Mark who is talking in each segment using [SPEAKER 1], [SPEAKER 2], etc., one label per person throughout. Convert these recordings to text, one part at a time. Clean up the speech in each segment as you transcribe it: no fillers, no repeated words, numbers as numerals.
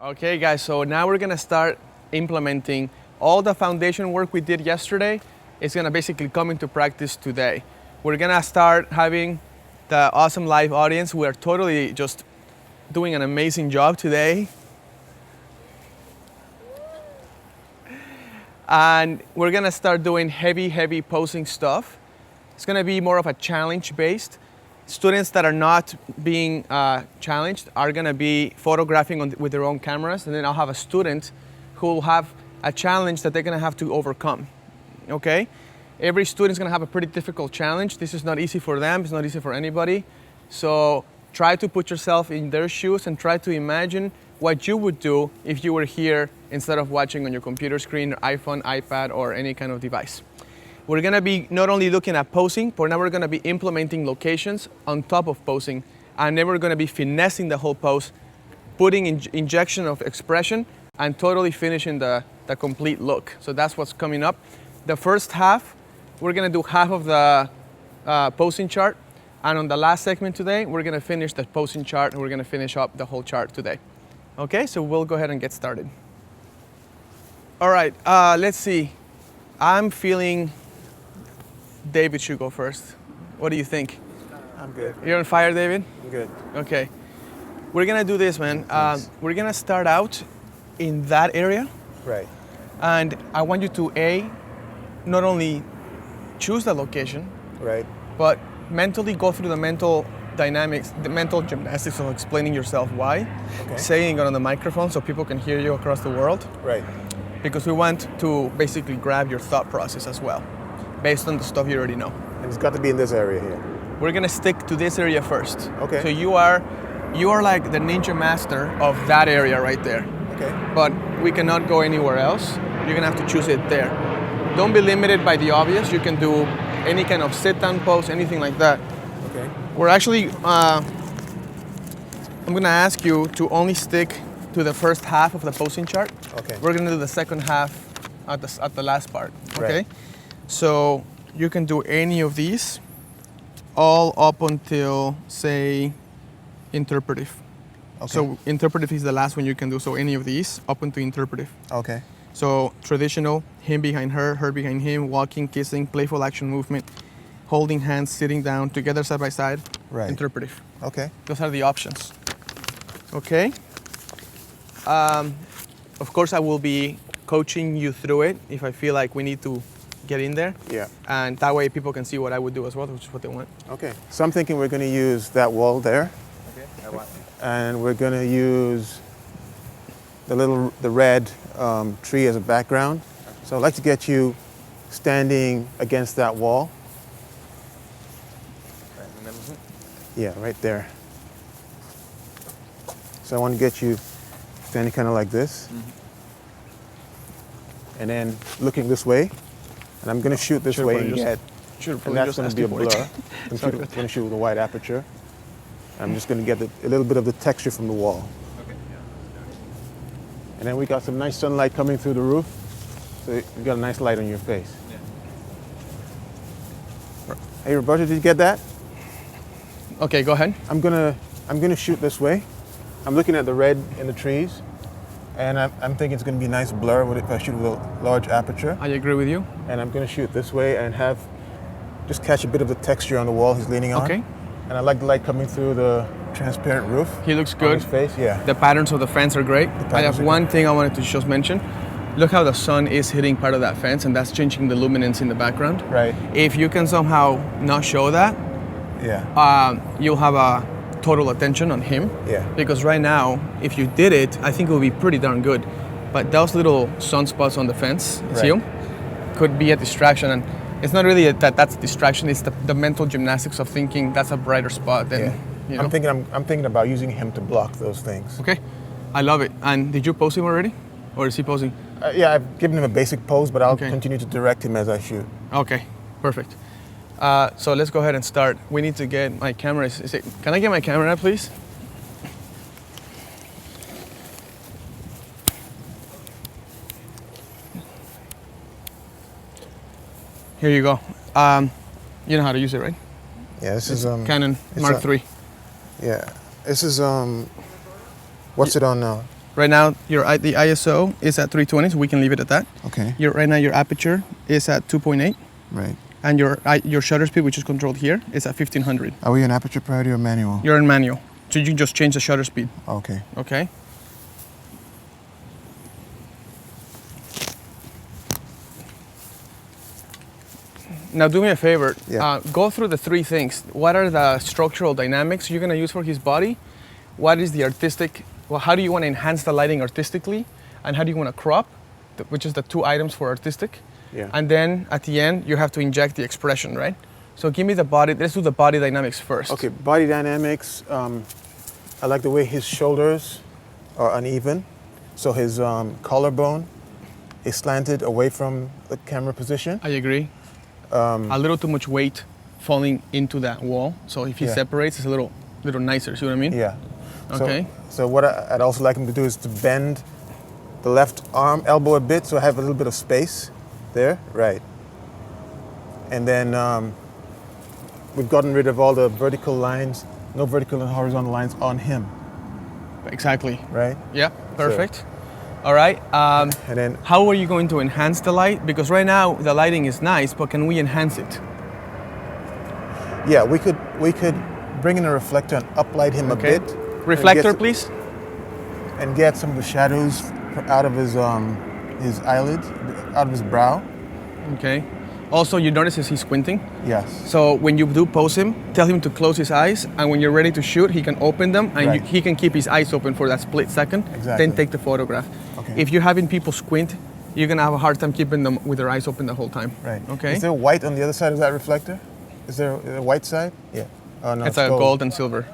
[SPEAKER 1] Okay guys, so now we're gonna start implementing all the foundation work we did yesterday. It's gonna basically come into practice today. We're gonna start having the awesome live audience. We're totally just doing an amazing job today. And we're gonna start doing heavy posing stuff. It's gonna be more of a challenge based. Students that are not being challenged are gonna be photographing with their own cameras, and then I'll have a student who will have a challenge that they're gonna have to overcome, okay? Every student's gonna have a pretty difficult challenge. This is not easy for them, it's not easy for anybody. So try to put yourself in their shoes and try to imagine what you would do if you were here instead of watching on your computer screen, or iPhone, iPad, or any kind of device. We're gonna be not only looking at posing, but now we're gonna be implementing locations on top of posing, and then we're gonna be finessing the whole pose, putting injection of expression, and totally finishing the complete look. So that's what's coming up. The first half, we're gonna do half of the posing chart, and on the last segment today, we're gonna finish the posing chart, and we're gonna finish up the whole chart today. Okay, so we'll go ahead and get started. All right, let's see. I'm feeling David should go first. What do you think?
[SPEAKER 2] I'm good.
[SPEAKER 1] You're on fire, David?
[SPEAKER 2] I'm good.
[SPEAKER 1] Okay. We're gonna do this, man. We're gonna start out in that area.
[SPEAKER 2] Right.
[SPEAKER 1] And I want you to, not only choose the location,
[SPEAKER 2] Right.
[SPEAKER 1] but mentally go through the mental dynamics, the mental gymnastics of explaining yourself why, saying it on the microphone so people can hear you across the world.
[SPEAKER 2] Right.
[SPEAKER 1] Because we want to basically grab your thought process as well, based on the stuff you already know.
[SPEAKER 2] And it's got to be in this area here.
[SPEAKER 1] We're gonna stick to this area first.
[SPEAKER 2] Okay.
[SPEAKER 1] So you are like the ninja master of that area right there.
[SPEAKER 2] Okay.
[SPEAKER 1] But we cannot go anywhere else. You're gonna have to choose it there. Don't be limited by the obvious. You can do any kind of sit-down pose, anything like that.
[SPEAKER 2] Okay.
[SPEAKER 1] We're actually, I'm gonna ask you to only stick to the first half of the posing chart.
[SPEAKER 2] Okay.
[SPEAKER 1] We're gonna do the second half at the last part, okay?
[SPEAKER 2] Right.
[SPEAKER 1] So you can do any of these, all up until, say, interpretive.
[SPEAKER 2] Okay.
[SPEAKER 1] So interpretive is the last one you can do, so any of these, up until interpretive.
[SPEAKER 2] Okay.
[SPEAKER 1] So traditional, him behind her behind him, walking, kissing, playful action movement, holding hands, sitting down, together side by side,
[SPEAKER 2] Right.
[SPEAKER 1] interpretive.
[SPEAKER 2] Okay.
[SPEAKER 1] Those are the options. Okay? Of course, I will be coaching you through it if I feel like we need to get in there.
[SPEAKER 2] Yeah.
[SPEAKER 1] And that way people can see what I would do as well, which is what they want.
[SPEAKER 2] Okay. So I'm thinking we're going to use that wall there.
[SPEAKER 1] Okay.
[SPEAKER 2] And we're going to use the red tree as a background. So I'd like to get you standing against that wall. Yeah, right there. So I want to get you standing kind of like this. And then looking this way. And I'm going to shoot this way and get, and that's going to be a blur. I'm going to shoot with a wide aperture. I'm just going to get a little bit of the texture from the wall.
[SPEAKER 1] Okay.
[SPEAKER 2] And then we got some nice sunlight coming through the roof. So you got a nice light on your face.
[SPEAKER 1] Yeah.
[SPEAKER 2] Hey, Roberto, did you get that?
[SPEAKER 1] Okay, go ahead.
[SPEAKER 2] I'm gonna shoot this way. I'm looking at the red in the trees, and I'm thinking it's gonna be a nice blur if I shoot with a large aperture.
[SPEAKER 1] I agree with you.
[SPEAKER 2] And I'm gonna shoot this way and just catch a bit of the texture on the wall he's leaning on.
[SPEAKER 1] Okay.
[SPEAKER 2] And I like the light coming through the transparent roof.
[SPEAKER 1] He looks
[SPEAKER 2] On
[SPEAKER 1] good.
[SPEAKER 2] his face, yeah.
[SPEAKER 1] The patterns of the fence are great. I have one thing I wanted to just mention. Look how the sun is hitting part of that fence, and that's changing the luminance in the background.
[SPEAKER 2] Right.
[SPEAKER 1] If you can somehow not show that,
[SPEAKER 2] Yeah.
[SPEAKER 1] you'll have a total attention on him.
[SPEAKER 2] Yeah.
[SPEAKER 1] Because right now, if you did it, I think it would be pretty darn good. But those little sunspots on the fence, see them? Could be a distraction. And it's not really that's a distraction, it's the mental gymnastics of thinking that's a brighter spot than, you know?
[SPEAKER 2] I'm thinking about using him to block those things.
[SPEAKER 1] Okay, I love it. And did you pose him already? Or is he posing?
[SPEAKER 2] Yeah, I've given him a basic pose, but I'll continue to direct him as I shoot.
[SPEAKER 1] Okay, perfect. So let's go ahead and start. We need to get my camera. Can I get my camera, please? Here you go. You know how to use it, right?
[SPEAKER 2] Yeah, this
[SPEAKER 1] It's
[SPEAKER 2] is
[SPEAKER 1] Canon Mark III.
[SPEAKER 2] Yeah, this is what's it on now?
[SPEAKER 1] Right now, the ISO is at 320, so we can leave it at that.
[SPEAKER 2] Okay.
[SPEAKER 1] Right now, your aperture is at 2.8.
[SPEAKER 2] Right.
[SPEAKER 1] And your shutter speed, which is controlled here, is at 1500.
[SPEAKER 2] Are we in aperture priority or manual?
[SPEAKER 1] You're in manual. So you can just change the shutter speed.
[SPEAKER 2] Okay.
[SPEAKER 1] Okay. Now do me a favor.
[SPEAKER 2] Yeah.
[SPEAKER 1] Go through the three things. What are the structural dynamics you're going to use for his body? What is the artistic? Well, how do you want to enhance the lighting artistically? And how do you want to crop? Which is the two items for artistic.
[SPEAKER 2] Yeah.
[SPEAKER 1] And then at the end, you have to inject the expression, right? So give me the body. Let's do the body dynamics first.
[SPEAKER 2] Okay. Body dynamics. I like the way his shoulders are uneven. So his collarbone is slanted away from the camera position.
[SPEAKER 1] I agree. A little too much weight falling into that wall. So if he separates, it's a little nicer. See what I mean?
[SPEAKER 2] Yeah.
[SPEAKER 1] Okay.
[SPEAKER 2] So what I'd also like him to do is to bend the left arm, elbow a bit, so I have a little bit of space there. Right. And then we've gotten rid of all the vertical lines, no vertical and horizontal lines on him.
[SPEAKER 1] Exactly.
[SPEAKER 2] Right.
[SPEAKER 1] Yeah. Perfect. All right.
[SPEAKER 2] And then
[SPEAKER 1] how are you going to enhance the light? Because right now the lighting is nice, but can we enhance it?
[SPEAKER 2] yeah, we could bring in a reflector and uplight him a bit.
[SPEAKER 1] Reflector, please.
[SPEAKER 2] And get some of the shadows out of his eyelid, out of his brow.
[SPEAKER 1] Okay. Also, you notice he's squinting.
[SPEAKER 2] Yes.
[SPEAKER 1] So when you do pose him, tell him to close his eyes, and when you're ready to shoot, he can open them, and he can keep his eyes open for that split second.
[SPEAKER 2] Exactly.
[SPEAKER 1] Then take the photograph.
[SPEAKER 2] Okay.
[SPEAKER 1] If you're having people squint, you're gonna have a hard time keeping them with their eyes open the whole time.
[SPEAKER 2] Right.
[SPEAKER 1] Okay.
[SPEAKER 2] Is there white on the other side of that reflector? Is there a white side? Yeah. Oh no.
[SPEAKER 1] It's a gold and silver.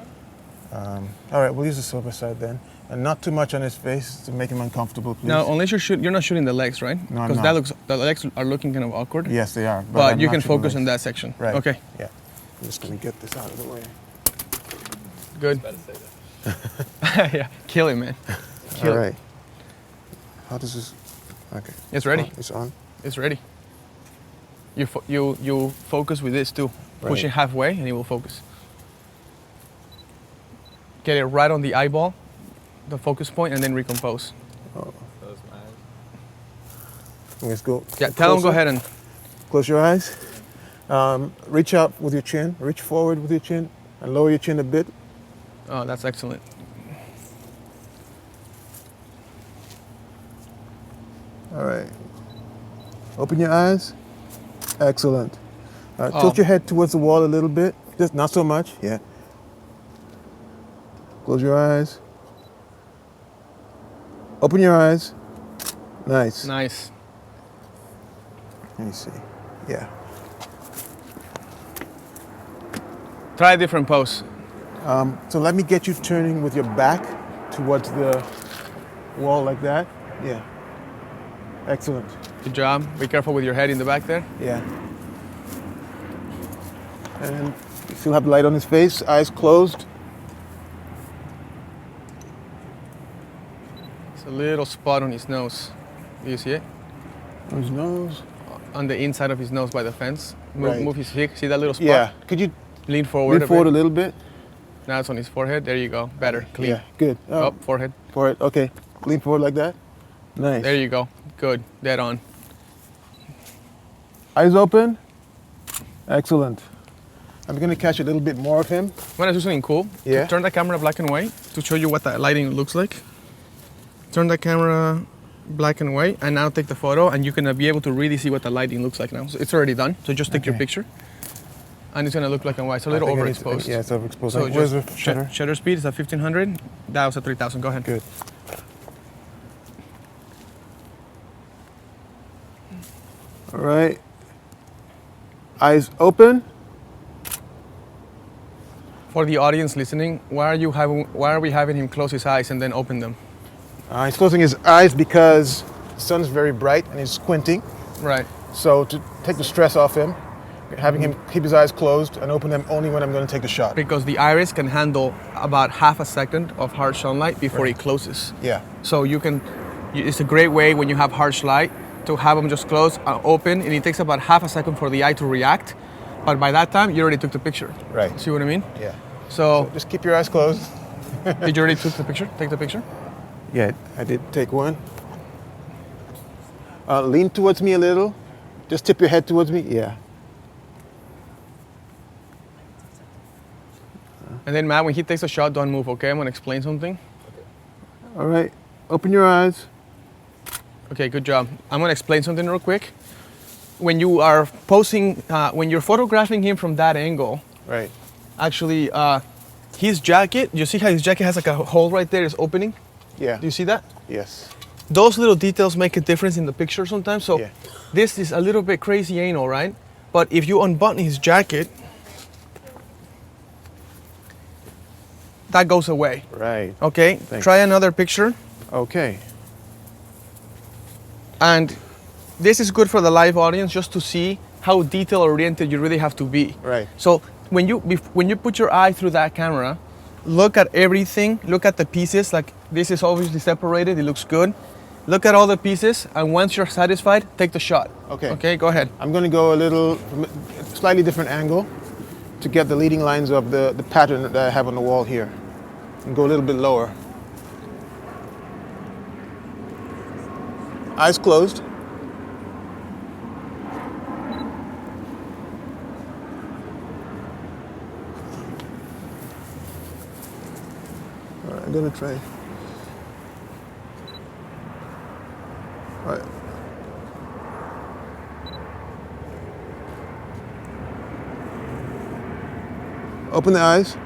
[SPEAKER 2] All right, we'll use the silver side then. And not too much on his face to make him uncomfortable, please.
[SPEAKER 1] Now, unless you're not shooting the legs, right?
[SPEAKER 2] No, I'm
[SPEAKER 1] Because
[SPEAKER 2] not.
[SPEAKER 1] the legs are looking kind of awkward.
[SPEAKER 2] Yes, they are.
[SPEAKER 1] But you can focus on that section.
[SPEAKER 2] Right.
[SPEAKER 1] Okay.
[SPEAKER 2] Yeah. I'm just gonna get this out of the way.
[SPEAKER 1] Good. Yeah. Kill him, man. Kill
[SPEAKER 2] All
[SPEAKER 1] him.
[SPEAKER 2] right. How does this? Okay.
[SPEAKER 1] It's ready.
[SPEAKER 2] Oh, it's on.
[SPEAKER 1] It's ready. You focus with this too.
[SPEAKER 2] Right.
[SPEAKER 1] Push it halfway, and it will focus. Get it right on the eyeball, the focus point, and then recompose.
[SPEAKER 2] Oh. Let's go.
[SPEAKER 1] Yeah, tell him go ahead and.
[SPEAKER 2] Close your eyes. Reach out with your chin. Reach forward with your chin, and lower your chin a bit.
[SPEAKER 1] Oh, that's excellent.
[SPEAKER 2] All right. Open your eyes. Excellent. Tilt your head towards the wall a little bit. Just not so much. Yeah. Close your eyes. Open your eyes. Nice.
[SPEAKER 1] Nice.
[SPEAKER 2] Let me see. Yeah.
[SPEAKER 1] Try a different pose.
[SPEAKER 2] So let me get you turning with your back towards the wall like that. Yeah. Excellent.
[SPEAKER 1] Good job. Be careful with your head in the back there.
[SPEAKER 2] Yeah. And you still have the light on his face, eyes closed.
[SPEAKER 1] It's a little spot on his nose. Do you see it?
[SPEAKER 2] On his nose.
[SPEAKER 1] On the inside of his nose by the fence.
[SPEAKER 2] Right.
[SPEAKER 1] Move his cheek. See that little spot?
[SPEAKER 2] Yeah. Could you
[SPEAKER 1] Lean forward.
[SPEAKER 2] lean forward a little bit?
[SPEAKER 1] Now it's on his forehead. There you go. Better. Clean.
[SPEAKER 2] Yeah. Good.
[SPEAKER 1] Oh, forehead.
[SPEAKER 2] Forward. Okay. Lean forward like that. Nice.
[SPEAKER 1] There you go. Good. Dead on.
[SPEAKER 2] Eyes open. Excellent. I'm going to catch a little bit more of him.
[SPEAKER 1] I'm gonna do something cool.
[SPEAKER 2] Yeah.
[SPEAKER 1] Turn the camera black and white to show you what the lighting looks like. Turn the camera black and white, and now take the photo, and you're gonna be able to really see what the lighting looks like now. So it's already done. So just take your picture, and it's gonna look black and white. It's a little overexposed.
[SPEAKER 2] Yeah, it's overexposed.
[SPEAKER 1] So
[SPEAKER 2] Where's the
[SPEAKER 1] just
[SPEAKER 2] shutter?
[SPEAKER 1] shutter speed is at 1500. That was at 3000. Go ahead.
[SPEAKER 2] Good. All right. Eyes open.
[SPEAKER 1] For the audience listening, why are we having him close his eyes and then open them?
[SPEAKER 2] He's closing his eyes because the sun is very bright and he's squinting.
[SPEAKER 1] Right.
[SPEAKER 2] So to take the stress off him, having him keep his eyes closed and open them only when I'm going to take the shot.
[SPEAKER 1] Because the iris can handle about half a second of harsh sunlight before it closes.
[SPEAKER 2] Yeah.
[SPEAKER 1] So it's a great way when you have harsh light to have them just close, open, and it takes about half a second for the eye to react. But by that time, you already took the picture.
[SPEAKER 2] Right.
[SPEAKER 1] See what I mean?
[SPEAKER 2] Yeah.
[SPEAKER 1] So
[SPEAKER 2] Just keep your eyes closed.
[SPEAKER 1] did you already take the picture?
[SPEAKER 2] Yeah, I did take one. Lean towards me a little. Just tip your head towards me. Yeah.
[SPEAKER 1] And then Matt, when he takes a shot, don't move, okay? I'm gonna explain something.
[SPEAKER 2] All right. Open your eyes.
[SPEAKER 1] Okay, good job. I'm gonna explain something real quick. When you are posing, when you're photographing him from that angle,
[SPEAKER 2] Right.
[SPEAKER 1] actually, his jacket, you see how his jacket has like a hole right there, it's opening?
[SPEAKER 2] Yeah.
[SPEAKER 1] Do you see that?
[SPEAKER 2] Yes.
[SPEAKER 1] Those little details make a difference in the picture sometimes. So
[SPEAKER 2] Yeah.
[SPEAKER 1] this is a little bit crazy anal, right? But if you unbutton his jacket, that goes away.
[SPEAKER 2] Right.
[SPEAKER 1] Okay,
[SPEAKER 2] Thanks.
[SPEAKER 1] try another picture.
[SPEAKER 2] Okay.
[SPEAKER 1] And this is good for the live audience just to see how detail oriented you really have to be.
[SPEAKER 2] Right.
[SPEAKER 1] So when you put your eye through that camera, look at everything, look at the pieces, like this is obviously separated, it looks good. Look at all the pieces, and once you're satisfied, take the shot.
[SPEAKER 2] Okay.
[SPEAKER 1] Okay, go ahead.
[SPEAKER 2] I'm going to go a little, slightly different angle to get the leading lines of the pattern that I have on the wall here. And go a little bit lower. Eyes closed. All right, I'm going to try. All right. Open the eyes.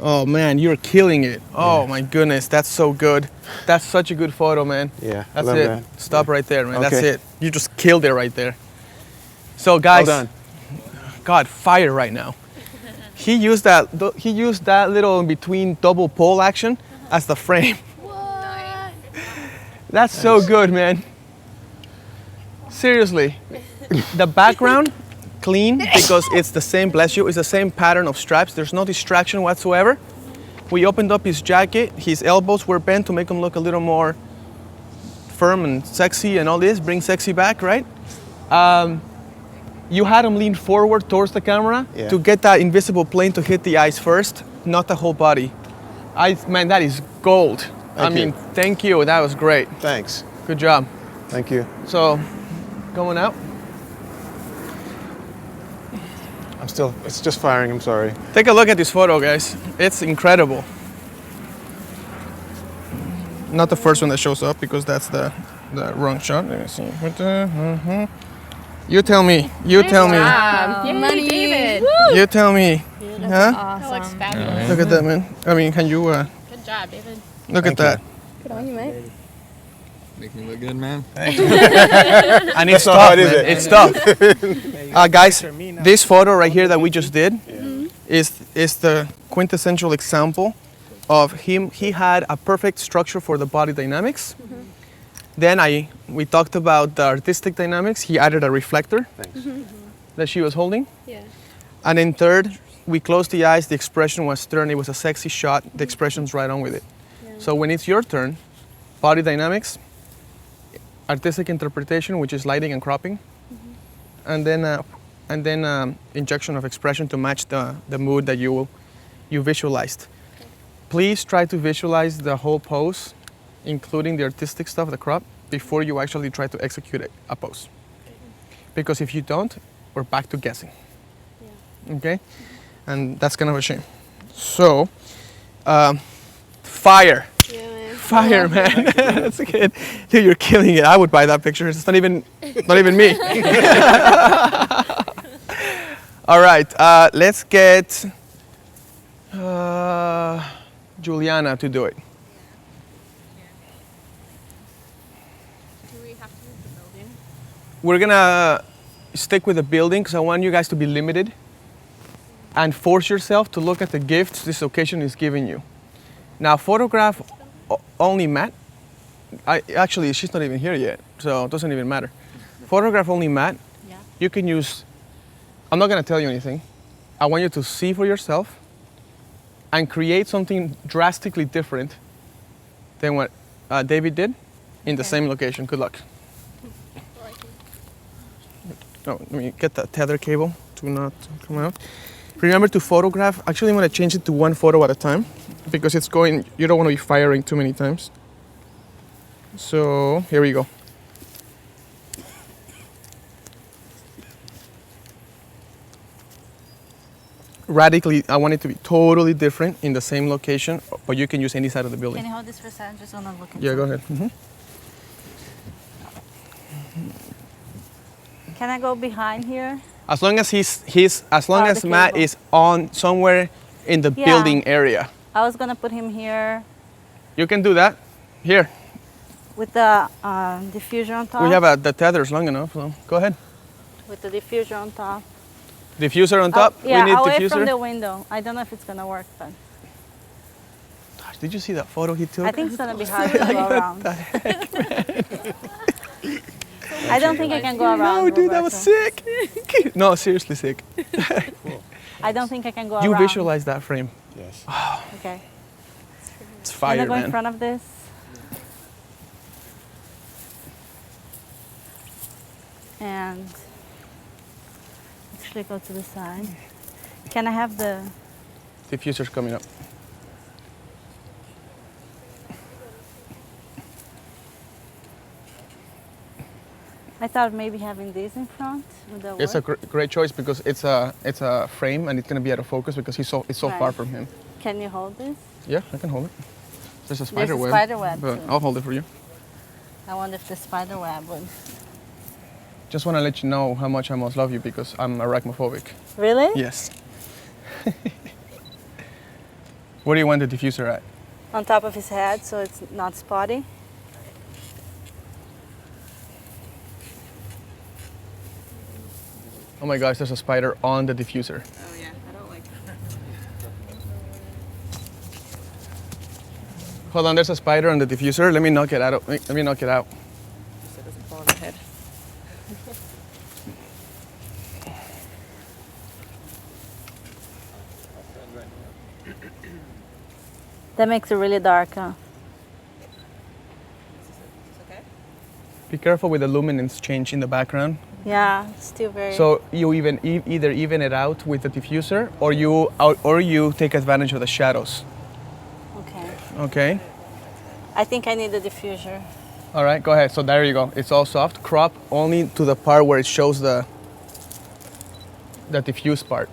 [SPEAKER 1] Oh man, you're killing it. Oh my goodness, that's so good. That's such a good photo, man.
[SPEAKER 2] Yeah, I
[SPEAKER 1] That's
[SPEAKER 2] love
[SPEAKER 1] it.
[SPEAKER 2] that.
[SPEAKER 1] Stop right there, man. That's
[SPEAKER 2] Okay.
[SPEAKER 1] it. You just killed it right there. So guys,
[SPEAKER 2] Well done.
[SPEAKER 1] God, fire right now. He used that little in between double pole action as the frame.
[SPEAKER 3] What?
[SPEAKER 1] That's so good, man. Seriously. The background, clean, because it's the same, bless you, it's the same pattern of stripes. There's no distraction whatsoever. We opened up his jacket. His elbows were bent to make him look a little more firm and sexy and all this. Bring sexy back, right? You had him lean forward towards the camera
[SPEAKER 2] Yeah.
[SPEAKER 1] to get that invisible plane to hit the eyes first, not the whole body. Man, that is gold.
[SPEAKER 2] Thank you.
[SPEAKER 1] Thank you. That was great.
[SPEAKER 2] Thanks.
[SPEAKER 1] Good job.
[SPEAKER 2] Thank you.
[SPEAKER 1] So, going out.
[SPEAKER 2] It's just firing, I'm sorry.
[SPEAKER 1] Take a look at this photo, guys. It's incredible. Not the first one that shows up because that's the wrong shot. Let me see. You tell me. You tell me.
[SPEAKER 3] Money. David.
[SPEAKER 1] You tell me. Huh?
[SPEAKER 3] That looks fabulous.
[SPEAKER 1] Look at that, man. I mean, can you
[SPEAKER 3] Good job, David.
[SPEAKER 1] look at
[SPEAKER 2] Thank you.
[SPEAKER 1] that?
[SPEAKER 4] Good on you, mate.
[SPEAKER 5] Make me look good, man.
[SPEAKER 1] And it's
[SPEAKER 2] not
[SPEAKER 1] tough,
[SPEAKER 2] hard, is
[SPEAKER 1] man.
[SPEAKER 2] it?
[SPEAKER 1] It's tough. Guys, this photo right here that we just did is the quintessential example of him. He had a perfect structure for the body dynamics. Then we talked about the artistic dynamics. He added a reflector
[SPEAKER 2] Thanks.
[SPEAKER 1] that she was holding.
[SPEAKER 4] Yeah.
[SPEAKER 1] And then third, we closed the eyes. The expression was stern. It was a sexy shot. The expression's right on with it.
[SPEAKER 4] Yeah.
[SPEAKER 1] So when it's your turn, body dynamics, artistic interpretation, which is lighting and cropping, and then injection of expression to match the mood that you visualized. Please try to visualize the whole pose, including the artistic stuff, the crop, before you actually try to execute a pose. Because if you don't, we're back to guessing. Okay? And that's kind of a shame. So, fire.
[SPEAKER 4] Yeah, man.
[SPEAKER 1] Fire, man. That's good. Dude, you're killing it. I would buy that picture. It's not even me. All right, let's get Juliana to do it.
[SPEAKER 3] Do we have to use the building?
[SPEAKER 1] We're gonna stick with the building because I want you guys to be limited and force yourself to look at the gifts this occasion is giving you. Now, photograph only Matt. Actually, she's not even here yet, so it doesn't even matter. Photograph only Matt.
[SPEAKER 3] Yeah.
[SPEAKER 1] You can use, I'm not gonna tell you anything. I want you to see for yourself and create something drastically different than what David did in the same location. Good luck. No, let me get the tether cable to not come out. Remember to photograph. Actually, I'm gonna change it to one photo at a time. because it's going, you don't want to be firing too many times. So here we go. Radically, I want it to be totally different in the same location, but you can use any side of the building.
[SPEAKER 4] Can you hold this for a second? Just want to look.
[SPEAKER 1] Yeah, go ahead.
[SPEAKER 4] Can I go behind here?
[SPEAKER 1] As long as as long as
[SPEAKER 4] the
[SPEAKER 1] Matt
[SPEAKER 4] cable.
[SPEAKER 1] is on somewhere in the
[SPEAKER 4] Yeah.
[SPEAKER 1] building area,
[SPEAKER 4] I was gonna put him here
[SPEAKER 1] you can do that. Here,
[SPEAKER 4] with the diffuser on top.
[SPEAKER 1] we have the tethers long enough. So go ahead.
[SPEAKER 4] With the diffuser on top.
[SPEAKER 1] Diffuser on top.
[SPEAKER 4] Yeah,
[SPEAKER 1] we need
[SPEAKER 4] away
[SPEAKER 1] diffuser.
[SPEAKER 4] from the window. I don't know if it's gonna work, but
[SPEAKER 1] Gosh, did you see that photo he took?
[SPEAKER 4] I think it's gonna be hard to go around. I don't think I can go around.
[SPEAKER 1] No, dude, that was
[SPEAKER 4] Roberto.
[SPEAKER 1] sick. No, seriously sick.
[SPEAKER 4] I don't think I can go
[SPEAKER 1] You
[SPEAKER 4] around.
[SPEAKER 1] visualize that frame.
[SPEAKER 2] Yes.
[SPEAKER 4] Okay.
[SPEAKER 1] It's
[SPEAKER 4] Can I
[SPEAKER 1] fire,
[SPEAKER 4] go in
[SPEAKER 1] man.
[SPEAKER 4] front of this? And actually go to the side. Can I have the?
[SPEAKER 1] Diffuser's coming up.
[SPEAKER 4] I thought maybe having these in front would that
[SPEAKER 1] It's a
[SPEAKER 4] work?
[SPEAKER 1] great choice because it's a frame and it's gonna be out of focus because it's so far
[SPEAKER 4] Right.
[SPEAKER 1] from him.
[SPEAKER 4] Can you hold this?
[SPEAKER 1] Yeah, I can hold it. There's a spider web.
[SPEAKER 4] spider web,
[SPEAKER 1] But
[SPEAKER 4] too.
[SPEAKER 1] I'll hold it for you.
[SPEAKER 4] I wonder if the spider web would.
[SPEAKER 1] Just want to let you know how much I must love you because I'm arachnophobic.
[SPEAKER 4] Really?
[SPEAKER 1] Yes. Where do you want the diffuser at?
[SPEAKER 4] On top of his head, so it's not spotty.
[SPEAKER 1] Oh my gosh, there's a spider on the diffuser.
[SPEAKER 3] Oh yeah, I don't like
[SPEAKER 1] Hold on, there's a spider on the diffuser. Let me knock it out. Let me knock it out.
[SPEAKER 3] so it doesn't fall on the head.
[SPEAKER 4] That makes it really dark, huh?
[SPEAKER 3] Okay.
[SPEAKER 1] Be careful with the luminance change in the background.
[SPEAKER 4] Yeah, it's still very.
[SPEAKER 1] So you either even it out with the diffuser, or you take advantage of the shadows.
[SPEAKER 4] Okay.
[SPEAKER 1] Okay.
[SPEAKER 4] I think I need the diffuser.
[SPEAKER 1] All right, go ahead. So there you go. It's all soft. Crop only to the part where it shows the diffuse part.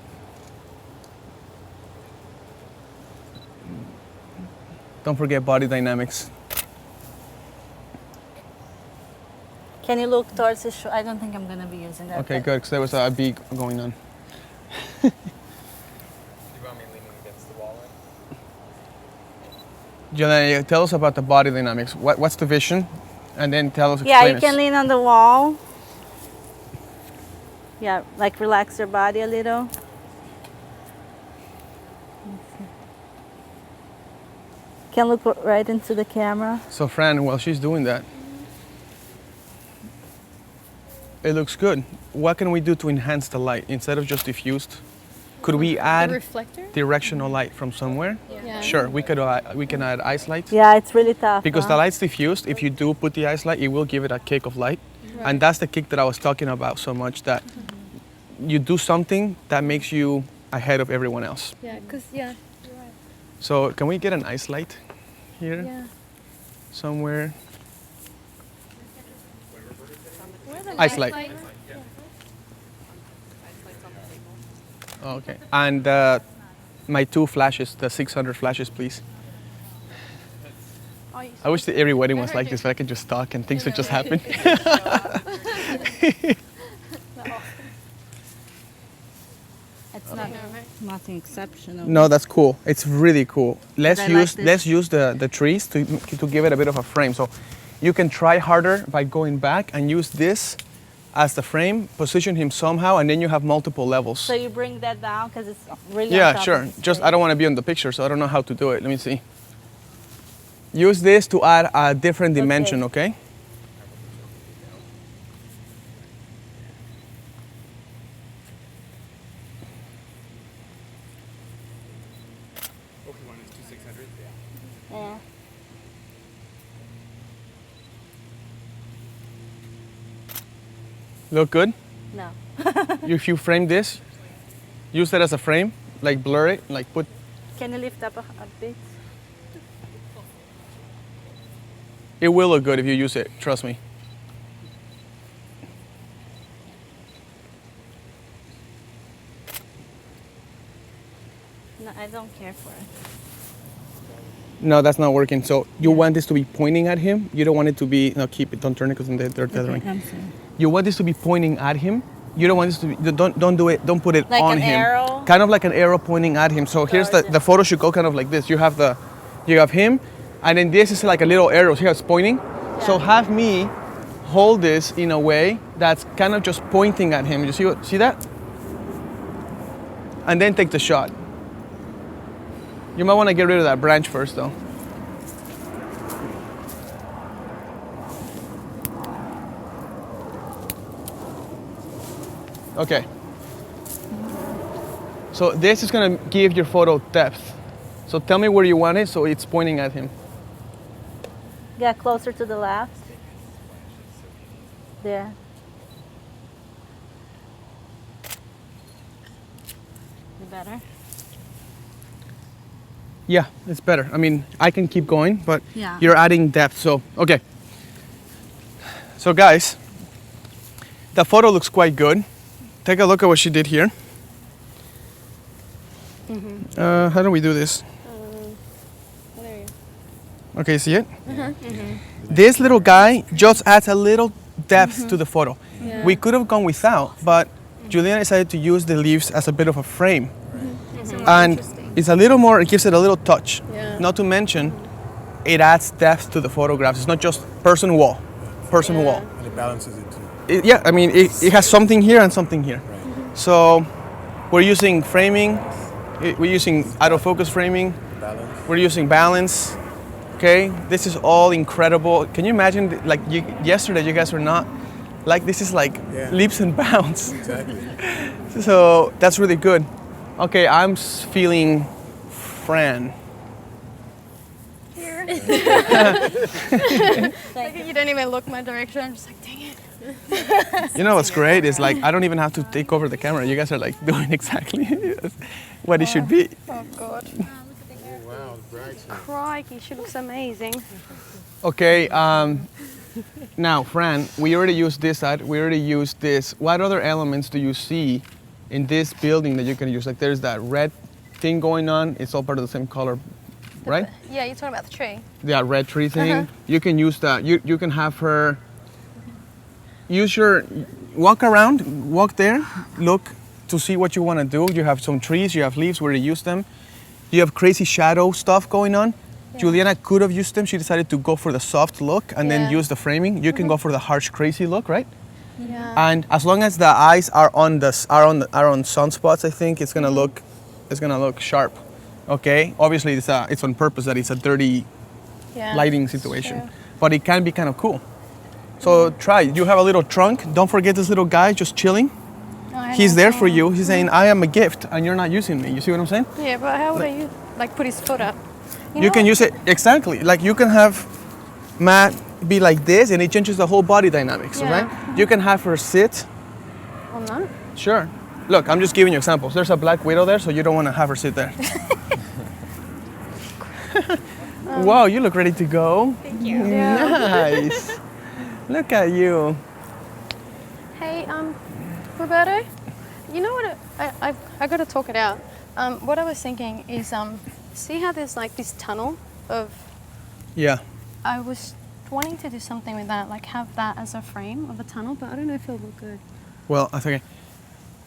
[SPEAKER 1] Don't forget body dynamics.
[SPEAKER 4] Can you look towards his I don't think I'm gonna be using that.
[SPEAKER 1] Okay,
[SPEAKER 4] but-
[SPEAKER 1] good, because there was a bee going on.
[SPEAKER 5] You want me leaning against the wall then?
[SPEAKER 1] Jelena, tell us about the body dynamics. What's the vision? And then tell us,
[SPEAKER 4] Yeah,
[SPEAKER 1] explain
[SPEAKER 4] you
[SPEAKER 1] us.
[SPEAKER 4] can lean on the wall. Yeah, like relax your body a little. Can look right into the camera.
[SPEAKER 1] So Fran, while she's doing that, it looks good. What can we do to enhance the light instead of just diffused? Could we
[SPEAKER 3] The
[SPEAKER 1] add
[SPEAKER 3] reflector?
[SPEAKER 1] directional light from somewhere?
[SPEAKER 3] Yeah.
[SPEAKER 1] Sure, we can add ice light.
[SPEAKER 4] Yeah, it's really tough.
[SPEAKER 1] Because
[SPEAKER 4] huh?
[SPEAKER 1] the light's diffused, if you do put the ice light, it will give it a kick of light. And that's the kick that I was talking about so much, that you do something that makes you ahead of everyone else.
[SPEAKER 3] Yeah, because you're right.
[SPEAKER 1] So can we get an ice light here
[SPEAKER 3] Yeah.
[SPEAKER 1] somewhere?
[SPEAKER 3] Where the
[SPEAKER 1] Ice light. Oh, okay. And my 2 flashes, the 600 flashes, please.
[SPEAKER 3] Oh, you
[SPEAKER 1] I wish that every wedding was like this, but I could just talk and things would just happen.
[SPEAKER 4] It's not nothing exceptional.
[SPEAKER 1] No, that's cool. It's really cool. Let's
[SPEAKER 4] I like
[SPEAKER 1] use
[SPEAKER 4] this.
[SPEAKER 1] let's use the trees to give it a bit of a frame. So you can try harder by going back and use this as the frame, position him somehow, and then you have multiple levels.
[SPEAKER 4] So you bring that down because it's really on
[SPEAKER 1] Yeah,
[SPEAKER 4] top
[SPEAKER 1] sure.
[SPEAKER 4] of his
[SPEAKER 1] Just
[SPEAKER 4] face.
[SPEAKER 1] I don't want to be on the picture, so I don't know how to do it. Let me see. Use this to add a different dimension, okay?
[SPEAKER 5] One is 2600. Yeah.
[SPEAKER 4] Yeah.
[SPEAKER 1] Look good?
[SPEAKER 4] No.
[SPEAKER 1] If you frame this, use that as a frame, like blur it, like put.
[SPEAKER 4] Can you lift up a bit?
[SPEAKER 1] It will look good if you use it, trust me.
[SPEAKER 4] No, I don't care for it.
[SPEAKER 1] No, that's not working. So you want this to be pointing at him. You don't want it to be, no, keep it, don't turn it because they're tethering.
[SPEAKER 4] Okay, I'm sorry.
[SPEAKER 1] You want this to be pointing at him. You don't want this to be, don't do it, don't put it
[SPEAKER 4] Like
[SPEAKER 1] on
[SPEAKER 4] an
[SPEAKER 1] him.
[SPEAKER 4] arrow?
[SPEAKER 1] Kind of like an arrow pointing at him. So here's the photo should go kind of like this. You have him, and then this is like a little arrow. See how it's pointing?
[SPEAKER 4] Yeah.
[SPEAKER 1] So have me hold this in a way that's kind of just pointing at him. You see that? And then take the shot. You might want to get rid of that branch first though. Okay. So this is going to give your photo depth. So tell me where you want it so it's pointing at him.
[SPEAKER 4] Get closer to the left. There. You better?
[SPEAKER 1] Yeah, it's better. I mean, I can keep going, but
[SPEAKER 4] Yeah.
[SPEAKER 1] you're adding depth. So, okay. So guys, the photo looks quite good. Take a look at what she did here. How do we do this?
[SPEAKER 3] There you
[SPEAKER 1] Okay, see it? This little guy just adds a little depth to the photo.
[SPEAKER 3] Yeah.
[SPEAKER 1] We could have gone without, but Juliana decided to use the leaves as a bit of a frame. And it's a little more, it gives it a little touch.
[SPEAKER 3] Yeah.
[SPEAKER 1] Not to mention, it adds depth to the photographs. It's not just person wall, person wall.
[SPEAKER 2] And it balances it too.
[SPEAKER 1] Yeah, I mean, it has something here and something here. So we're using framing, we're using autofocus framing,
[SPEAKER 2] Balance.
[SPEAKER 1] we're using balance. Okay, this is all incredible. Can you imagine, like yesterday you guys were not, like this is like
[SPEAKER 2] Yeah.
[SPEAKER 1] leaps and bounds.
[SPEAKER 2] Exactly.
[SPEAKER 1] So that's really good. Okay, I'm feeling Fran.
[SPEAKER 3] Here. Like, you don't even look my direction. I'm just like, dang it.
[SPEAKER 1] You know what's great is like I don't even have to take over the camera. You guys are like doing exactly what it should be.
[SPEAKER 3] Oh God.
[SPEAKER 2] Wow, bright.
[SPEAKER 3] Crikey, she looks amazing.
[SPEAKER 1] Okay, now Fran, we already used this side. We already used this. What other elements do you see in this building that you can use? Like there's that red thing going on. It's all part of the same color, right?
[SPEAKER 3] Yeah, you're talking about the tree.
[SPEAKER 1] That red tree thing. You can use that. You can have her use walk around, walk there, look to see what you want to do. You have some trees, you have leaves where to use them. You have crazy shadow stuff going on.
[SPEAKER 3] Yeah.
[SPEAKER 1] Juliana could have used them. She decided to go for the soft look and then
[SPEAKER 3] Yeah.
[SPEAKER 1] use the framing. You can go for the harsh, crazy look, right?
[SPEAKER 3] Yeah.
[SPEAKER 1] And as long as the eyes are on sunspots, I think it's gonna look sharp. Okay. Obviously, it's on purpose that it's a dirty
[SPEAKER 3] Yeah.
[SPEAKER 1] lighting situation,
[SPEAKER 3] True.
[SPEAKER 1] but it can be kind of cool. So try. You have a little trunk. Don't forget this little guy just chilling. He's there for you. He's saying, "I am a gift, and you're not using me." You see what I'm saying?
[SPEAKER 3] Yeah, but how would you like put his foot up?
[SPEAKER 1] You can use it exactly. Like you can have Matt be like this, and it changes the whole body dynamics,
[SPEAKER 3] Yeah.
[SPEAKER 1] right? You can have her sit.
[SPEAKER 3] on that.
[SPEAKER 1] Sure. Look, I'm just giving you examples. There's a black widow there, so you don't want to have her sit there. Wow, you look ready to go.
[SPEAKER 3] Thank you. Yeah.
[SPEAKER 1] Nice. Look at you.
[SPEAKER 3] Hey, Roberto, you know what? I got to talk it out. What I was thinking is, see how there's like this tunnel of.
[SPEAKER 1] Yeah.
[SPEAKER 3] I was wanting to do something with that, like have that as a frame of a tunnel, but I don't know if it'll look good.
[SPEAKER 1] Well, I think,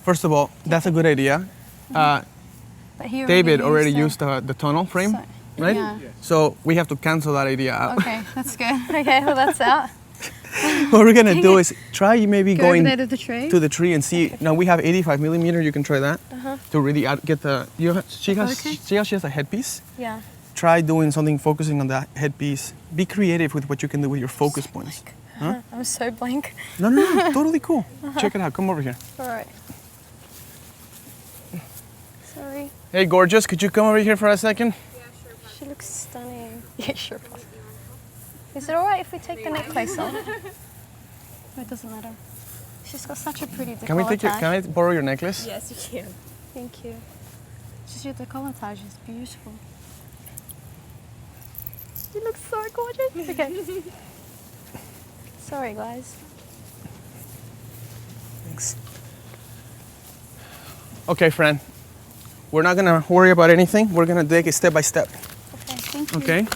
[SPEAKER 1] first of all, that's a good idea.
[SPEAKER 3] But he
[SPEAKER 1] David already
[SPEAKER 3] the-
[SPEAKER 1] used the tunnel frame,
[SPEAKER 3] So-
[SPEAKER 1] right?
[SPEAKER 3] Yeah.
[SPEAKER 1] So we have to cancel that idea out.
[SPEAKER 3] Okay, that's good. Okay, well that's out.
[SPEAKER 1] What we're gonna do is try maybe
[SPEAKER 3] Go
[SPEAKER 1] going
[SPEAKER 3] over there to the tree.
[SPEAKER 1] to the tree and see. Now we have 85 millimeter. You can try that to really get the. She has.
[SPEAKER 3] Okay.
[SPEAKER 1] See how she has a headpiece.
[SPEAKER 3] Yeah.
[SPEAKER 1] Try doing something focusing on that headpiece. Be creative with what you can do with your focus points. Huh?
[SPEAKER 3] I'm so blank.
[SPEAKER 1] No, totally cool. Check it out. Come over here.
[SPEAKER 3] All right. Sorry.
[SPEAKER 1] Hey, gorgeous. Could you come over here for a second?
[SPEAKER 3] She looks stunning. Yeah, sure. Is it all right if we take the necklace off? It doesn't matter. She's got such a pretty decolletage.
[SPEAKER 1] Can we take Can I borrow your necklace?
[SPEAKER 3] Yes, you can. Thank you. Just your decolletage is beautiful. You look so gorgeous. Okay. Sorry, guys.
[SPEAKER 1] Thanks. Okay, friend. We're not gonna worry about anything. We're gonna take it step by step.
[SPEAKER 3] Okay, thank you.
[SPEAKER 1] Okay?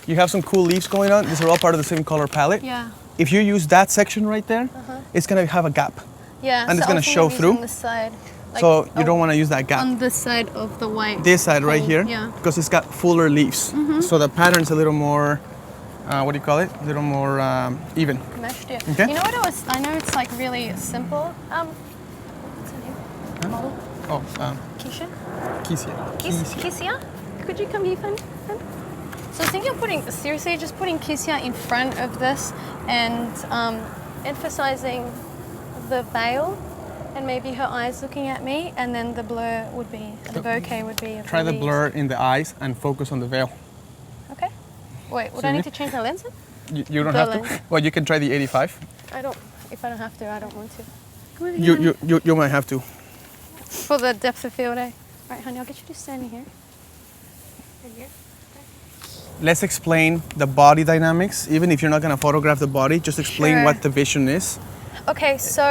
[SPEAKER 1] You have some cool leaves going on. These are all part of the same color palette.
[SPEAKER 3] Yeah.
[SPEAKER 1] If you use that section right there, it's gonna have a gap.
[SPEAKER 3] Yeah.
[SPEAKER 1] And it's
[SPEAKER 3] so
[SPEAKER 1] gonna
[SPEAKER 3] I was
[SPEAKER 1] show
[SPEAKER 3] thinking of
[SPEAKER 1] through.
[SPEAKER 3] using this side. Like,
[SPEAKER 1] So you don't wanna use that gap.
[SPEAKER 3] on this side of the white.
[SPEAKER 1] This side right
[SPEAKER 3] pole,
[SPEAKER 1] here,
[SPEAKER 3] Yeah.
[SPEAKER 1] because it's got fuller leaves. So the pattern's a little more, what do you call it? A little more even.
[SPEAKER 3] Meshed it.
[SPEAKER 1] Okay.
[SPEAKER 3] You know what I know it's like really simple. What's her name? Model?
[SPEAKER 1] Oh,
[SPEAKER 3] Keisha?
[SPEAKER 1] Kisia.
[SPEAKER 3] Kisia? Could you come here, friend? So I was thinking of just putting Kisia in front of this and emphasizing the veil and maybe her eyes looking at me, and then the blur would be, the bokeh would be. Of
[SPEAKER 1] Try the
[SPEAKER 3] leaves.
[SPEAKER 1] blur in the eyes and focus on the veil.
[SPEAKER 3] Okay. Wait, would
[SPEAKER 1] See
[SPEAKER 3] I
[SPEAKER 1] me?
[SPEAKER 3] need to change my lens?
[SPEAKER 1] You don't
[SPEAKER 3] The
[SPEAKER 1] have
[SPEAKER 3] lens.
[SPEAKER 1] to. Well, you can try the 85.
[SPEAKER 3] If I don't have to, I don't want to. Come over here.
[SPEAKER 1] You might have to.
[SPEAKER 3] For the depth of field, eh? Right, honey, I'll get you to stand here. Right here.
[SPEAKER 1] Let's explain the body dynamics. Even if you're not going to photograph the body, just explain
[SPEAKER 3] Sure.
[SPEAKER 1] what the vision is.
[SPEAKER 3] Okay, so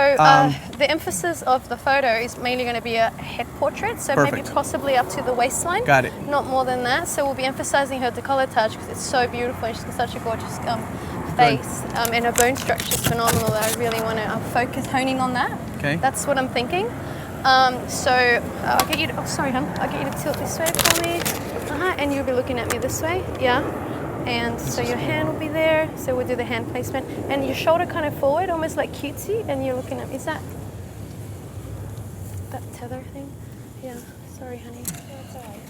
[SPEAKER 3] the emphasis of the photo is mainly going to be a head portrait, so maybe
[SPEAKER 1] Perfect.
[SPEAKER 3] possibly up to the waistline.
[SPEAKER 1] Got it.
[SPEAKER 3] Not more than that. So we'll be emphasizing her decolletage because it's so beautiful and she's got such a gorgeous face, and her bone structure is phenomenal. That I really want to focus honing on that.
[SPEAKER 1] Okay.
[SPEAKER 3] That's what I'm thinking. So I'll get you to, I'll get you to tilt this way for me. And you'll be looking at me this way, yeah. And so your hand will be there. So we'll do the hand placement, and your shoulder kind of forward, almost like cutesy. And you're looking at me. Is that tether thing? Yeah. Sorry, honey. That's all right.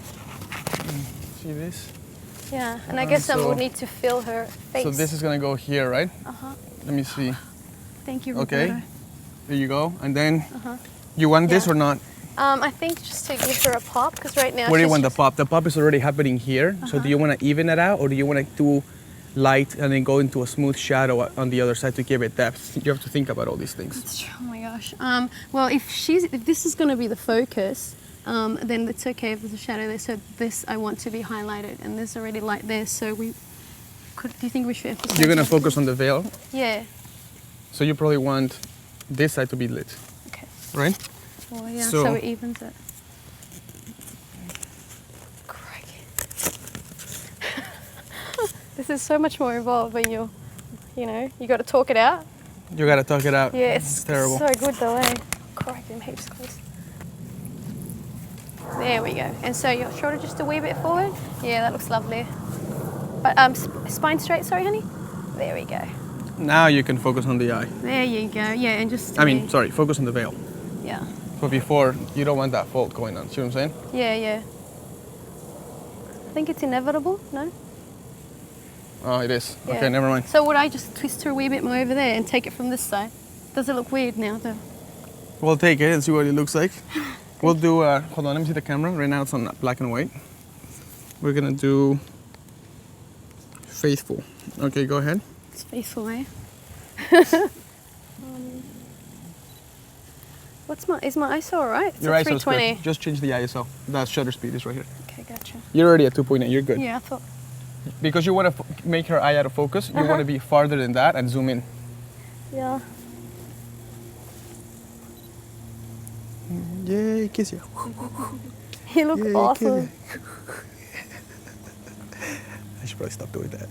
[SPEAKER 1] See this?
[SPEAKER 3] Yeah. And I guess we'll
[SPEAKER 1] so-
[SPEAKER 3] need to fill her face.
[SPEAKER 1] So this is going to go here, right? Let me see.
[SPEAKER 3] Thank you,
[SPEAKER 1] Okay.
[SPEAKER 3] Roberto.
[SPEAKER 1] There you go. And then you want this
[SPEAKER 3] Yeah.
[SPEAKER 1] or not?
[SPEAKER 3] I think just to give her a pop, because right now
[SPEAKER 1] Where do you
[SPEAKER 3] she's
[SPEAKER 1] want the
[SPEAKER 3] just-
[SPEAKER 1] pop? The pop is already happening here. So do you want to even it out, or do you want to do light and then go into a smooth shadow on the other side to give it depth? You have to think about all these things.
[SPEAKER 3] Oh my gosh. Well, if this is going to be the focus, then it's okay if there's a shadow there. So this I want to be highlighted, and there's already light there. So do you think we should emphasize?
[SPEAKER 1] You're going to
[SPEAKER 3] that?
[SPEAKER 1] focus on the veil.
[SPEAKER 3] Yeah.
[SPEAKER 1] So you probably want this side to be lit,
[SPEAKER 3] Okay.
[SPEAKER 1] right?
[SPEAKER 3] Well, yeah.
[SPEAKER 1] So-
[SPEAKER 3] So it evens it. Crikey. This is so much more involved when you got to talk it out.
[SPEAKER 1] You got to talk it out.
[SPEAKER 3] Yeah, it's
[SPEAKER 1] terrible.
[SPEAKER 3] so good though, eh? Crikey, I'm heaps close. There we go. And so your shoulder just a wee bit forward. Yeah, that looks lovely. But spine straight, sorry, honey. There we go.
[SPEAKER 1] Now you can focus on the eye.
[SPEAKER 3] There you go. Yeah, and just.
[SPEAKER 1] Sorry, focus on the veil.
[SPEAKER 3] Yeah.
[SPEAKER 1] But before, you don't want that fold going on. See what I'm saying?
[SPEAKER 3] Yeah, yeah. I think it's inevitable. No.
[SPEAKER 1] Oh, it is.
[SPEAKER 3] Yeah.
[SPEAKER 1] Okay, never mind.
[SPEAKER 3] So would I just twist her a wee bit more over there and take it from this side? Does it look weird now, though?
[SPEAKER 1] We'll take it and see what it looks like. We'll do, hold on, let me see the camera. Right now it's on black and white. We're gonna do faithful. Okay, go ahead.
[SPEAKER 3] It's faithful, eh? Is my ISO alright? It's
[SPEAKER 1] Your
[SPEAKER 3] at
[SPEAKER 1] ISO is
[SPEAKER 3] 320.
[SPEAKER 1] good. Just change the ISO. That shutter speed is right here.
[SPEAKER 3] Okay, gotcha.
[SPEAKER 1] You're already at 2.8. You're good.
[SPEAKER 3] Yeah, I thought.
[SPEAKER 1] Because you want to make her eye out of focus, you want to be farther than that and zoom in.
[SPEAKER 3] Yeah.
[SPEAKER 1] Yay, kiss you.
[SPEAKER 3] You look
[SPEAKER 1] Yay,
[SPEAKER 3] awesome.
[SPEAKER 1] I should probably stop doing that.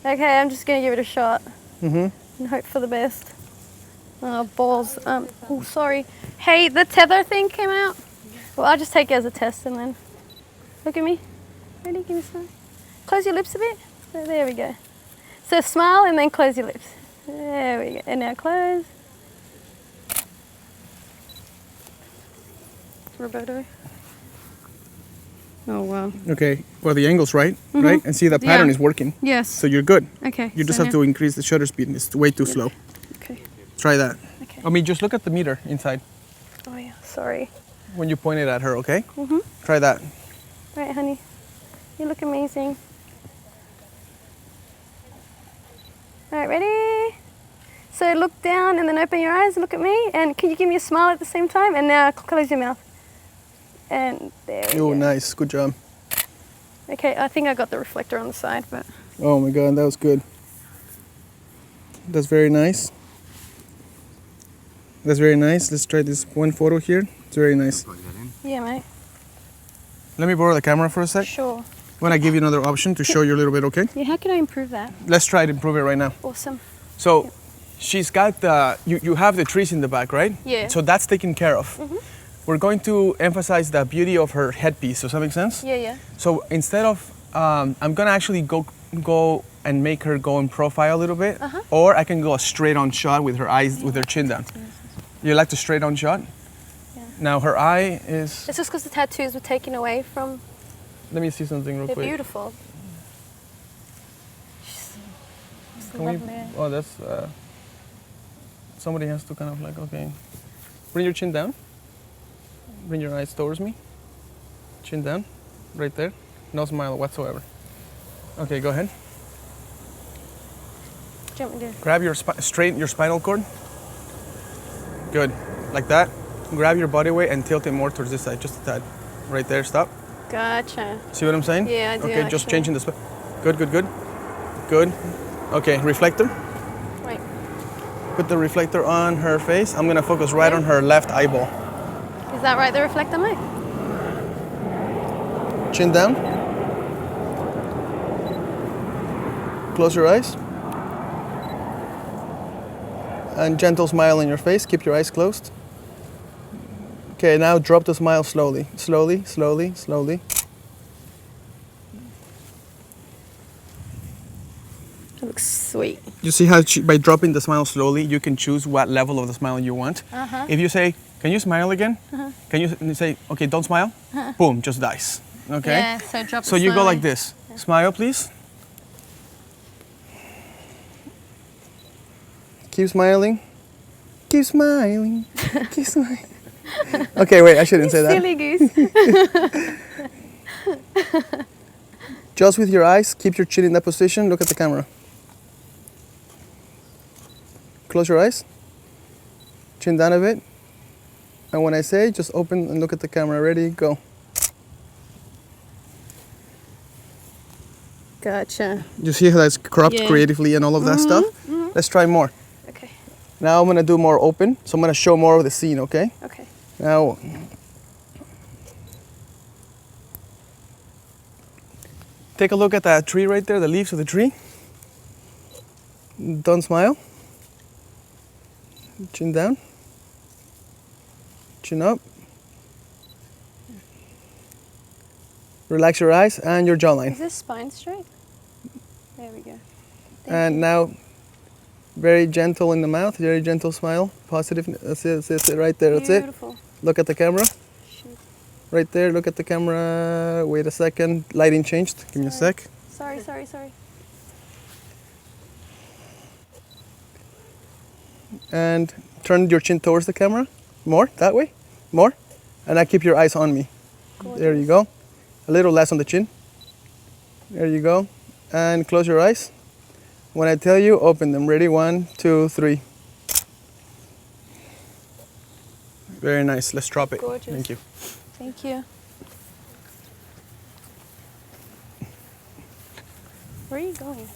[SPEAKER 3] Okay, I'm just gonna give it a shot. And hope for the best. Oh, balls. Oh, sorry. Hey, the tether thing came out. Well, I'll just take it as a test and then. Look at me. Ready? Give me a smile. Close your lips a bit. There we go. So smile and then close your lips. There we go. And now close. Roberto. Oh, wow.
[SPEAKER 1] Okay, well, the angle's right? And see, the pattern
[SPEAKER 3] Yeah.
[SPEAKER 1] is working.
[SPEAKER 3] Yes.
[SPEAKER 1] So you're good.
[SPEAKER 3] Okay.
[SPEAKER 1] You just
[SPEAKER 3] so
[SPEAKER 1] have to increase the shutter speed. It's way too slow.
[SPEAKER 3] Okay.
[SPEAKER 1] Try that.
[SPEAKER 3] Okay.
[SPEAKER 1] I mean, just look at the meter inside
[SPEAKER 3] Oh, yeah. Sorry.
[SPEAKER 1] when you point it at her, okay? Try that.
[SPEAKER 3] Right, honey. You look amazing. All right, ready? So look down and then open your eyes and look at me. And can you give me a smile at the same time? And now close your mouth. And there we
[SPEAKER 1] Oh,
[SPEAKER 3] go.
[SPEAKER 1] nice. Good job.
[SPEAKER 3] Okay, I think I got the reflector on the side, but
[SPEAKER 1] Oh my god, that was good. That's very nice. That's very nice. Let's try this one photo here. It's very nice.
[SPEAKER 3] yeah, mate.
[SPEAKER 1] Let me borrow the camera for a sec.
[SPEAKER 3] Sure.
[SPEAKER 1] When I give you another option to show you a little bit, okay?
[SPEAKER 3] Yeah, how can I improve that?
[SPEAKER 1] Let's try to improve it right now.
[SPEAKER 3] Awesome.
[SPEAKER 1] So, she's got the, you have the trees in the back, right?
[SPEAKER 3] Yeah.
[SPEAKER 1] So that's taken care of. We're going to emphasize the beauty of her headpiece. Does that make sense?
[SPEAKER 3] Yeah, yeah.
[SPEAKER 1] So instead of, I'm gonna actually go and make her go in profile a little bit, or I can go a straight on shot with her eyes, with her chin down. You like the straight on shot?
[SPEAKER 3] Yeah.
[SPEAKER 1] Now her eye is,
[SPEAKER 3] It's just because the tattoos were taken away from.
[SPEAKER 1] let me see something real
[SPEAKER 3] They're
[SPEAKER 1] quick.
[SPEAKER 3] beautiful.
[SPEAKER 1] Can we, oh, that's, somebody has to kind of like, okay. Bring your chin down. Bring your eyes towards me. Chin down, right there. No smile whatsoever. Okay, go ahead.
[SPEAKER 3] Do you want me to?
[SPEAKER 1] Grab your straighten your spinal cord. Good, like that. Grab your body weight and tilt it more towards this side, just a tad. Right there, stop.
[SPEAKER 3] Gotcha.
[SPEAKER 1] See what I'm saying?
[SPEAKER 3] Yeah, I do.
[SPEAKER 1] Okay, just
[SPEAKER 3] actually.
[SPEAKER 1] changing the Good, good, good. Good. Okay, reflector.
[SPEAKER 3] Wait.
[SPEAKER 1] Put the reflector on her face. I'm gonna focus right on her left eyeball.
[SPEAKER 3] Is that right, the reflector, mate?
[SPEAKER 1] Chin down. Close your eyes. And gentle smile on your face. Keep your eyes closed. Okay, now drop the smile slowly. Slowly, slowly, slowly.
[SPEAKER 3] It looks sweet.
[SPEAKER 1] You see how by dropping the smile slowly, you can choose what level of the smile you want. If you say, can you smile again? Can you say, okay, don't smile? Boom, just dies. Okay?
[SPEAKER 3] Yeah, so drop it
[SPEAKER 1] So you go
[SPEAKER 3] slowly.
[SPEAKER 1] like this. Smile, please. Keep smiling. Keep smiling. Keep smiling. Okay, wait, I shouldn't say that.
[SPEAKER 3] Silly goose.
[SPEAKER 1] Just with your eyes, keep your chin in that position. Look at the camera. Close your eyes. Chin down a bit. And when I say, just open and look at the camera. Ready, go.
[SPEAKER 3] Gotcha.
[SPEAKER 1] You see how that's cropped
[SPEAKER 3] Yeah.
[SPEAKER 1] creatively and all of that stuff? Let's try more.
[SPEAKER 3] Okay.
[SPEAKER 1] Now I'm gonna do more open. So I'm gonna show more of the scene, okay?
[SPEAKER 3] Okay.
[SPEAKER 1] Now, take a look at that tree right there, the leaves of the tree. Don't smile. Chin down. Chin up. Relax your eyes and your jawline.
[SPEAKER 3] Is this spine straight? There we go.
[SPEAKER 1] And now, very gentle in the mouth, very gentle smile. Positive, that's it, right there, that's it.
[SPEAKER 3] Beautiful.
[SPEAKER 1] Look at the camera.
[SPEAKER 3] Shoot.
[SPEAKER 1] Right there, look at the camera. Wait a second, lighting changed. Give me a sec.
[SPEAKER 3] Sorry, sorry, sorry.
[SPEAKER 1] And turn your chin towards the camera. More, that way. More. And now keep your eyes on me. There you go. A little less on the chin. There you go. And close your eyes. When I tell you, open them. Ready? 1, 2, 3. Very nice. Let's drop it.
[SPEAKER 3] Gorgeous.
[SPEAKER 1] Thank you.
[SPEAKER 3] Thank you. Where are you going?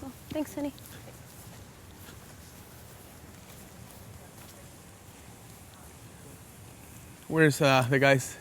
[SPEAKER 3] Oh, thanks, honey.
[SPEAKER 1] Where's the guys?